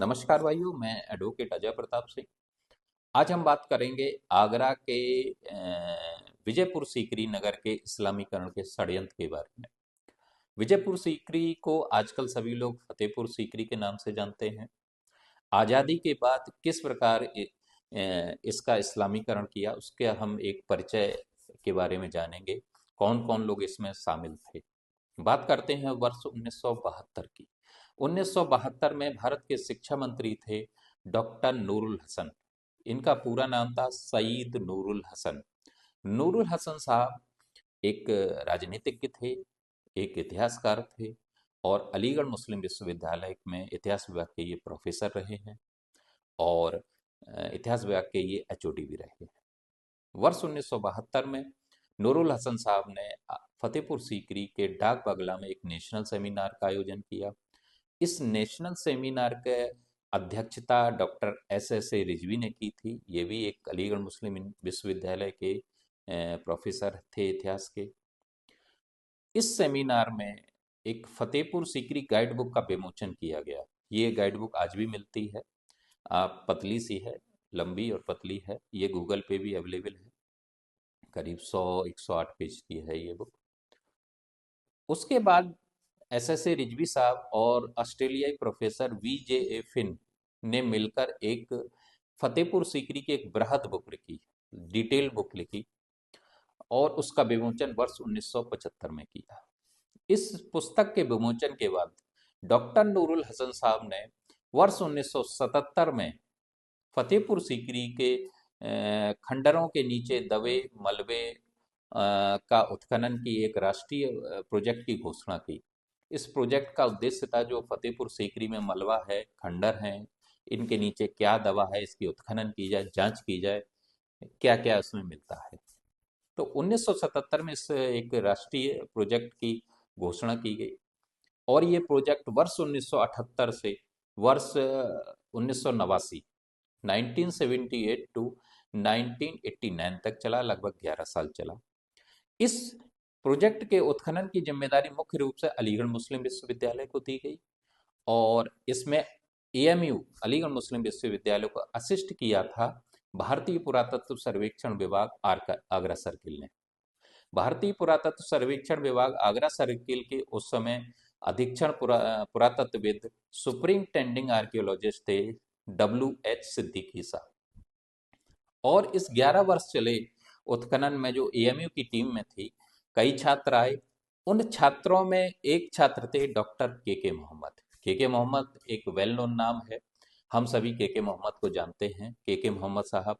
नमस्कार भाइयों, मैं एडवोकेट अजय प्रताप सिंह। आज हम बात करेंगे आगरा के विजयपुर सीकरी नगर के इस्लामीकरण के षड्यंत्र के बारे में। विजयपुर सीकरी को आजकल सभी लोग फतेहपुर सीकरी के नाम से जानते हैं। आज़ादी के बाद किस प्रकार इसका इस्लामीकरण किया, उसके हम एक परिचय के बारे में जानेंगे। कौन कौन लोग इसमें शामिल थे। बात करते हैं वर्ष 1972 की। 1972 में भारत के शिक्षा मंत्री थे डॉक्टर नूरुल हसन। इनका पूरा नाम था सईद नूरुल हसन। नूरुल हसन साहब एक राजनीतिज्ञ थे, एक इतिहासकार थे और अलीगढ़ मुस्लिम विश्वविद्यालय में इतिहास विभाग के ये प्रोफेसर रहे हैं और इतिहास विभाग के ये एचओडी भी रहे हैं। वर्ष 1972 में नूरुल हसन साहब ने फतेहपुर सीकरी के डाक बंगला में एक नेशनल सेमिनार का आयोजन किया। इस नेशनल सेमिनार के अध्यक्षता डॉक्टर एस ए रिजवी ने की थी। ये भी एक अलीगढ़ मुस्लिम विश्वविद्यालय के प्रोफेसर थे इतिहास के। इस सेमिनार में एक फतेहपुर सीकरी गाइड बुक का विमोचन किया गया। ये गाइड बुक आज भी मिलती है। आप पतली सी है, लंबी और पतली है। ये गूगल पे भी अवेलेबल है। करीब 100-108 पेज की है ये बुक। उसके बाद एस ए रिजवी साहब और ऑस्ट्रेलियाई प्रोफेसर VJ फिन ने मिलकर एक फतेहपुर सीकरी की एक बृहद बुक लिखी, डिटेल बुक लिखी और उसका विमोचन वर्ष 1975 में किया। इस पुस्तक के विमोचन के बाद डॉक्टर नूरुल हसन साहब ने वर्ष 1977 में फतेहपुर सीकरी के खंडरों के नीचे दबे मलबे का उत्खनन की एक राष्ट्रीय प्रोजेक्ट की घोषणा की। इस प्रोजेक्ट का उद्देश्य था जो फतेहपुर सीकरी में मलबा है, खंडर हैं, इनके नीचे क्या दबा है, इसकी उत्खनन की जाए, जांच की जाए, क्या क्या उसमें मिलता है। तो 1977 में इस एक राष्ट्रीय प्रोजेक्ट की घोषणा की गई और ये प्रोजेक्ट वर्ष 1978 से वर्ष 1989 1978 टू 1989 तक चला, लगभग 11 साल चला। इस प्रोजेक्ट के उत्खनन की जिम्मेदारी मुख्य रूप से अलीगढ़ मुस्लिम विश्वविद्यालय को दी गई और इसमें AMU अलीगढ़ मुस्लिम विश्वविद्यालय को असिस्ट किया था भारतीय पुरातत्व सर्वेक्षण विभाग आगरा सर्किल ने। भारतीय पुरातत्व सर्वेक्षण विभाग आगरा सर्किल के उस समय अधीक्षण पुरातत्वविद सुपरिंटेंडिंग आर्कियोलॉजिस्ट थे WH सिद्दीकी साहब। और इस 11 वर्ष चले उत्खनन में जो AMU की टीम में थी, कई छात्र आए। उन छात्रों में एक छात्र थे डॉक्टर के मोहम्मद। के मोहम्मद एक वेल नोन नाम है। हम सभी के मोहम्मद को जानते हैं। के मोहम्मद साहब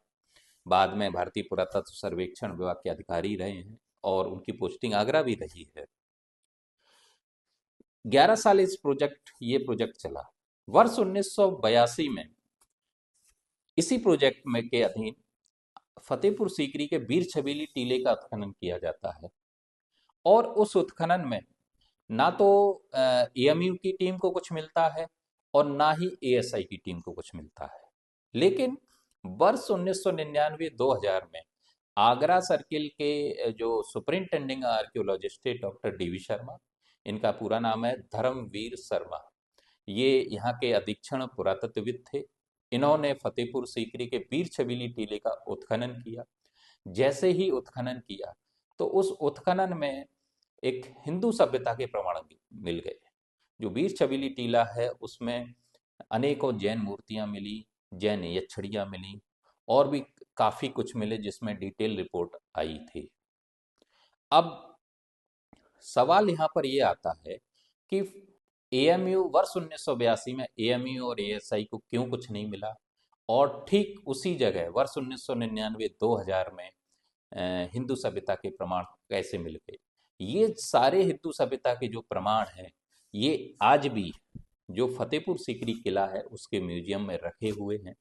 बाद में भारतीय पुरातत्व सर्वेक्षण विभाग के अधिकारी रहे हैं और उनकी पोस्टिंग आगरा भी रही है। 11 साल ये प्रोजेक्ट चला। वर्ष 1982 में इसी प्रोजेक्ट में के अधीन फतेहपुर सीकरी के बीर छबीली टीले का उत्खनन किया जाता है और उस उत्खनन में ना तो AMU की टीम को कुछ मिलता है और ना ही ASI की टीम को कुछ मिलता है। लेकिन वर्ष 1999-2000 में आगरा सर्किल के जो सुपरिंटेंडिंग आर्कियोलॉजिस्ट थे डॉक्टर DV शर्मा, इनका पूरा नाम है धर्मवीर शर्मा, ये यहाँ के अधीक्षण पुरातत्वविद थे। इन्होंने फतेहपुर सीकरी के बीर छबीली टीले का उत्खनन किया। जैसे ही उत्खनन किया तो उस उत्खनन में एक हिंदू सभ्यता के प्रमाण मिल गए। जो बीर छबीली टीला है उसमें अनेकों जैन मूर्तियां मिली, जैन यक्षड़ियां मिली और भी काफी कुछ मिले जिसमें डिटेल रिपोर्ट आई थी। अब सवाल यहाँ पर यह आता है कि AMU वर्ष 1982 में AMU और ASI को क्यों कुछ नहीं मिला और ठीक उसी जगह वर्ष 1999-2000 में हिंदू सभ्यता के प्रमाण कैसे मिल गए। ये सारे हिंदू सभ्यता के जो प्रमाण हैं ये आज भी जो फतेहपुर सीकरी किला है उसके म्यूजियम में रखे हुए हैं।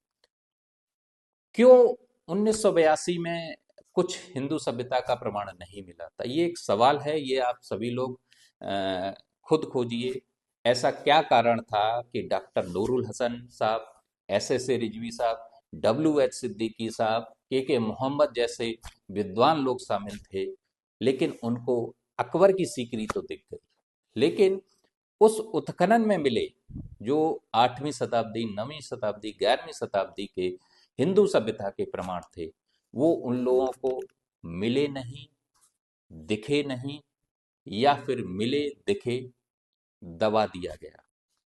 क्यों 1982 में कुछ हिंदू सभ्यता का प्रमाण नहीं मिला था, ये एक सवाल है। ये आप सभी लोग खुद खोजिए। ऐसा क्या कारण था कि डॉक्टर नूरुल हसन साहब, SSA रिजवी साहब, WH सिद्दीकी साहब, के मोहम्मद जैसे विद्वान लोग शामिल थे, लेकिन उनको अकबर की सीकरी तो दिख गई, लेकिन उस उत्खनन में मिले जो 8वीं शताब्दी, 9वीं शताब्दी, 11वीं शताब्दी के हिंदू सभ्यता के प्रमाण थे, वो उन लोगों को मिले नहीं, दिखे नहीं, या फिर मिले दिखे दबा दिया गया।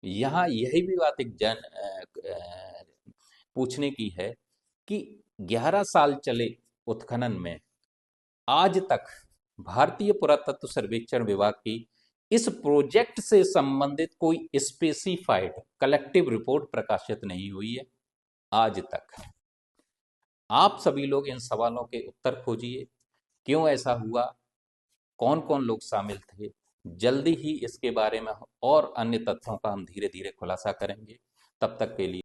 यहाँ यही भी बात एक पूछने की है कि 11 साल चले उत्खनन में, आज तक भारतीय पुरातत्व सर्वेक्षण विभाग की इस प्रोजेक्ट से संबंधित कोई स्पेसिफाइड कलेक्टिव रिपोर्ट प्रकाशित नहीं हुई है आज तक। आप सभी लोग इन सवालों के उत्तर खोजिए, क्यों ऐसा हुआ, कौन कौन लोग शामिल थे। जल्दी ही इसके बारे में और अन्य तथ्यों का हम धीरे धीरे खुलासा करेंगे। तब तक के लिए